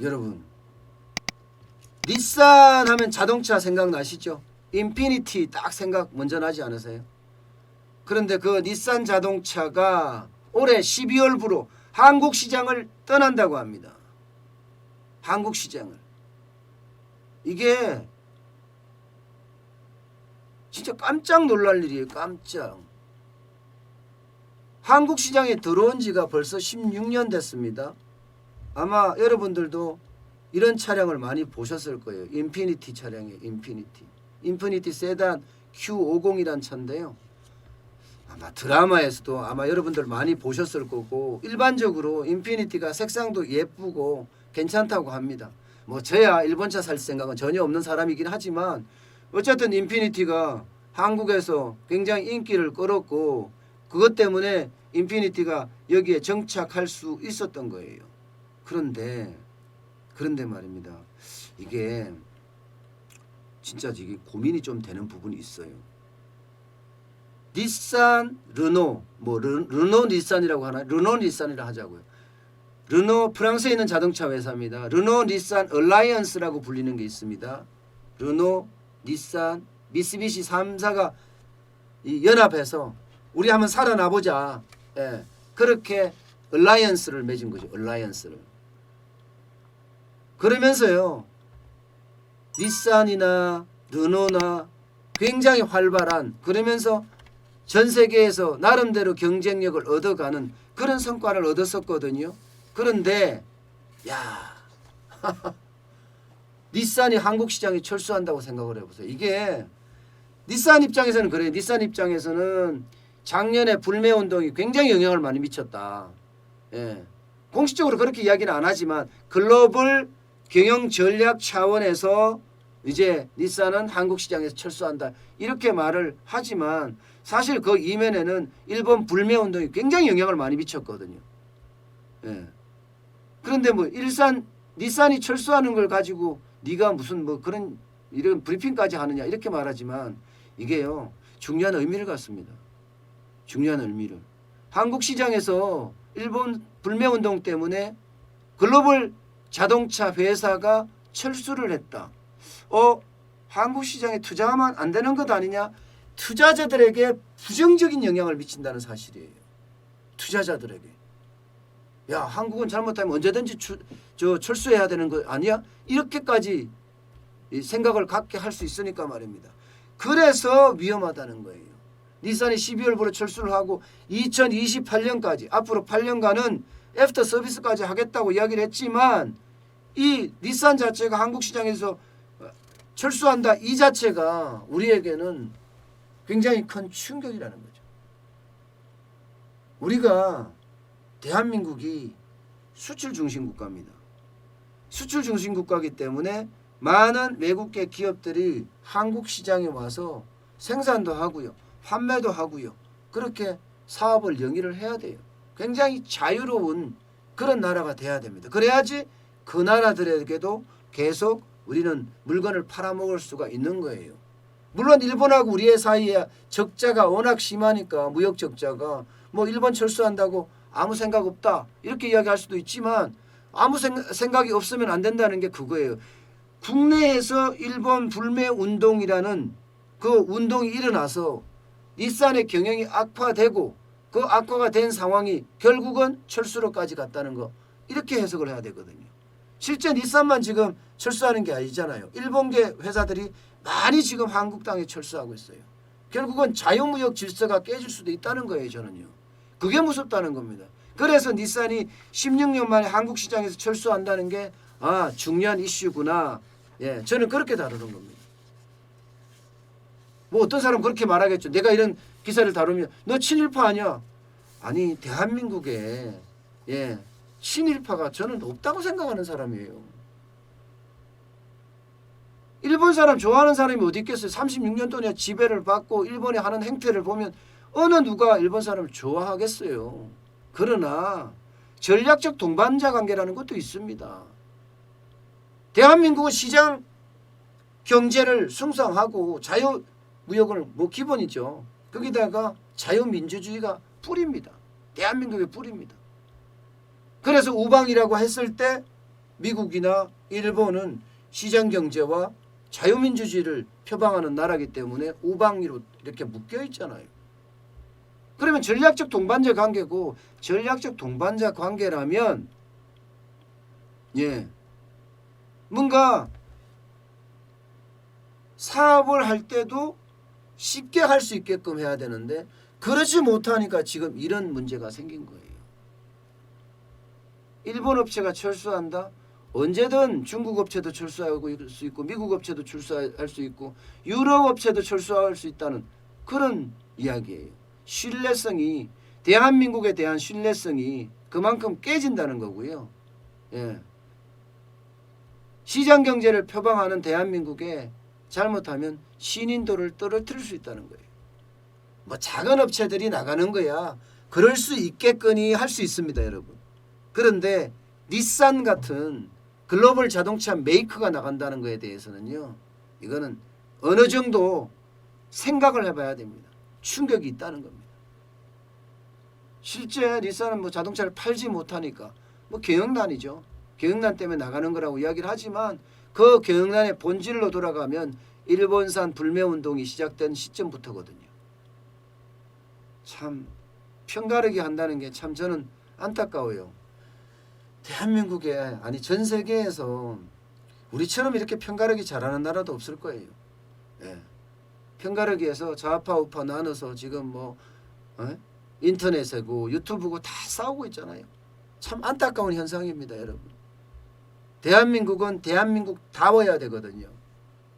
여러분, 닛산 하면 자동차 생각나시죠? 인피니티 딱 생각 먼저 나지 않으세요? 그런데 그 닛산 자동차가 올해 12월부로 한국 시장을 떠난다고 합니다. 한국 시장을. 이게 진짜 깜짝 놀랄 일이에요. 깜짝. 한국 시장에 들어온 지가 벌써 16년 됐습니다. 아마 여러분들도 이런 차량을 많이 보셨을 거예요. 인피니티 차량이에요. 인피니티 세단 Q50이란 차인데요. 아마 드라마에서도 아마 여러분들 많이 보셨을 거고, 일반적으로 인피니티가 색상도 예쁘고 괜찮다고 합니다. 뭐 저야 일본차 살 생각은 전혀 없는 사람이긴 하지만 어쨌든 인피니티가 한국에서 굉장히 인기를 끌었고, 그것 때문에 인피니티가 여기에 정착할 수 있었던 거예요. 그런데 말입니다. 이게 진짜 이게 고민이 좀 되는 부분이 있어요. 닛산, 르노, 르노 닛산이라고 하나? 르노 닛산이라 하자고요. 르노, 프랑스에 있는 자동차 회사입니다. 르노 닛산 얼라이언스라고 불리는 게 있습니다. 르노, 닛산, 미쓰비시 3사가 연합해서 우리 한번 살아나보자. 예, 그렇게 얼라이언스를 맺은 거죠. 얼라이언스를. 그러면서요, 닛산이나 르노나 굉장히 활발한, 그러면서 전 세계에서 나름대로 경쟁력을 얻어가는 그런 성과를 얻었었거든요. 그런데 야 닛산이 한국 시장에 철수한다고 생각을 해보세요. 이게 닛산 입장에서는 그래요. 닛산 입장에서는 작년에 불매운동이 굉장히 영향을 많이 미쳤다. 예. 공식적으로 그렇게 이야기는 안 하지만 글로벌 경영 전략 차원에서 이제 닛산은 한국 시장에서 철수한다 이렇게 말을 하지만, 사실 그 이면에는 일본 불매운동이 굉장히 영향을 많이 미쳤거든요. 예. 그런데 뭐 닛산이 철수하는 걸 가지고 네가 무슨 뭐 그런 이런 브리핑까지 하느냐 이렇게 말하지만, 이게요 중요한 의미를 갖습니다. 중요한 의미를. 한국 시장에서 일본 불매운동 때문에 글로벌 자동차 회사가 철수를 했다. 한국 시장에 투자하면 안 되는 것 아니냐? 투자자들에게 부정적인 영향을 미친다는 사실이에요. 투자자들에게. 야, 한국은 잘못하면 언제든지 철수해야 되는 거 아니야? 이렇게까지 생각을 갖게 할 수 있으니까 말입니다. 그래서 위험하다는 거예요. 닛산이 12월부로 철수를 하고 2028년까지 앞으로 8년간은 애프터 서비스까지 하겠다고 이야기를 했지만, 이 닛산 자체가 한국 시장에서 철수한다 이 자체가 우리에게는 굉장히 큰 충격이라는 거죠. 우리가 대한민국이 수출 중심 국가입니다. 수출 중심 국가이기 때문에 많은 외국계 기업들이 한국 시장에 와서 생산도 하고요, 판매도 하고요, 그렇게 사업을 영위를 해야 돼요. 굉장히 자유로운 그런 나라가 돼야 됩니다. 그래야지 그 나라들에게도 계속 우리는 물건을 팔아먹을 수가 있는 거예요. 물론 일본하고 우리의 사이에 적자가 워낙 심하니까, 무역 적자가 뭐 일본 철수한다고 아무 생각 없다 이렇게 이야기할 수도 있지만, 아무 생각이 없으면 안 된다는 게 그거예요. 국내에서 일본 불매 운동이라는 그 운동이 일어나서 닛산의 경영이 악화되고, 그 악화가 된 상황이 결국은 철수로까지 갔다는 거, 이렇게 해석을 해야 되거든요. 실제 닛산만 지금 철수하는 게 아니잖아요. 일본계 회사들이 많이 지금 한국 땅에 철수하고 있어요. 결국은 자유무역 질서가 깨질 수도 있다는 거예요. 저는요. 그게 무섭다는 겁니다. 그래서 닛산이 16년 만에 한국 시장에서 철수한다는 게 중요한 이슈구나. 예, 저는 그렇게 다루는 겁니다. 뭐 어떤 사람은 그렇게 말하겠죠. 내가 이런 기사를 다루면 너 친일파 아니야? 아니, 대한민국에 친일파가 저는 없다고 생각하는 사람이에요. 일본 사람 좋아하는 사람이 어디 있겠어요. 36년 동안 지배를 받고 일본이 하는 행태를 보면 어느 누가 일본 사람을 좋아하겠어요. 그러나 전략적 동반자 관계라는 것도 있습니다. 대한민국은 시장 경제를 숭상하고 자유무역을 뭐 기본이죠. 거기다가 자유민주주의가 뿌리입니다. 대한민국의 뿌리입니다. 그래서 우방이라고 했을 때 미국이나 일본은 시장 경제와 자유민주주의를 표방하는 나라이기 때문에 우방위로 이렇게 묶여 있잖아요. 그러면 전략적 동반자 관계고, 전략적 동반자 관계라면 뭔가 사업을 할 때도 쉽게 할 수 있게끔 해야 되는데 그러지 못하니까 지금 이런 문제가 생긴 거예요. 일본 업체가 철수한다? 언제든 중국 업체도 철수할 수 있고 미국 업체도 철수할 수 있고 유럽 업체도 철수할 수 있다는 그런 이야기예요. 신뢰성이, 대한민국에 대한 신뢰성이 그만큼 깨진다는 거고요. 시장 경제를 표방하는 대한민국에 잘못하면 신인도를 떨어뜨릴 수 있다는 거예요. 뭐 작은 업체들이 나가는 거야. 그럴 수 있겠거니 할 수 있습니다, 여러분. 그런데 닛산 같은 글로벌 자동차 메이커가 나간다는 거에 대해서는요. 이거는 어느 정도 생각을 해봐야 됩니다. 충격이 있다는 겁니다. 실제 닛산은 뭐 자동차를 팔지 못하니까 뭐 경영난이죠. 경영난 때문에 나가는 거라고 이야기를 하지만 그 경영난의 본질로 돌아가면 일본산 불매운동이 시작된 시점부터거든요. 참 편가르기 한다는 게 참 저는 안타까워요. 대한민국에 아니 전 세계에서 우리처럼 이렇게 편가르기 잘하는 나라도 없을 거예요. 편가르기에서 좌파 우파 나눠서 지금 뭐 인터넷이고 유튜브고 다 싸우고 있잖아요. 참 안타까운 현상입니다, 여러분. 대한민국은 대한민국다워야 되거든요.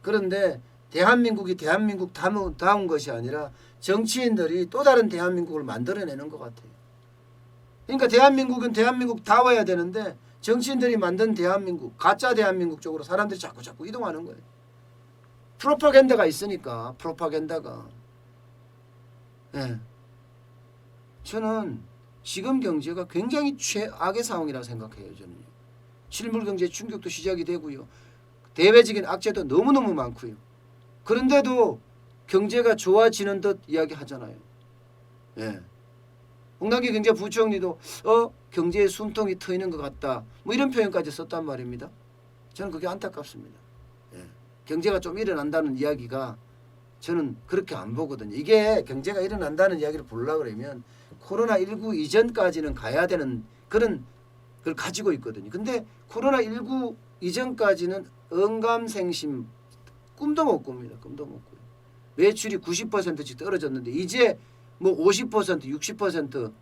그런데 대한민국이 대한민국다운 것이 아니라 정치인들이 또 다른 대한민국을 만들어내는 것 같아요. 그러니까 대한민국은 대한민국다워야 되는데 정치인들이 만든 대한민국, 가짜 대한민국 쪽으로 사람들이 자꾸 이동하는 거예요. 프로파간다가 있으니까, 프로파간다가. 저는 지금 경제가 굉장히 최악의 상황이라고 생각해요. 저는요. 실물 경제 충격도 시작이 되고요. 대외적인 악재도 너무너무 많고요. 그런데도 경제가 좋아지는 듯 이야기하잖아요. 홍남기 경제부총리도 경제의 숨통이 트이는 것 같다. 뭐 이런 표현까지 썼단 말입니다. 저는 그게 안타깝습니다. 경제가 좀 일어난다는 이야기가 저는 그렇게 안 보거든요. 이게 경제가 일어난다는 이야기를 보려고 그러면 코로나19 이전까지는 가야 되는 그런 걸 가지고 있거든요. 근데 코로나19 이전까지는 언감생심 꿈도 못 꿉니다. 꿈도 못 꿔요. 매출이 90%씩 떨어졌는데 이제 뭐 50%, 60%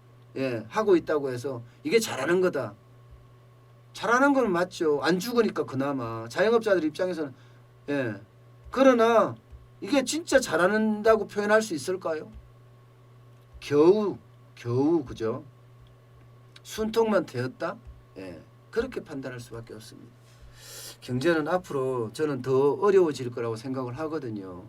하고 있다고 해서 이게 잘하는 거다. 잘하는 건 맞죠. 안 죽으니까 그나마. 자영업자들 입장에서는 그러나 이게 진짜 잘하는다고 표현할 수 있을까요? 겨우 그죠? 순통만 되었다? 그렇게 판단할 수밖에 없습니다. 경제는 앞으로 저는 더 어려워질 거라고 생각을 하거든요.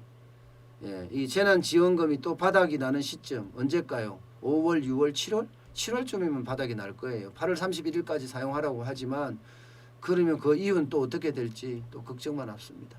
이 재난지원금이 또 바닥이 나는 시점 언제일까요? 5월, 6월, 7월? 7월쯤이면 바닥이 날 거예요. 8월 31일까지 사용하라고 하지만 그러면 그 이후는 또 어떻게 될지 또 걱정만 앞섭니다.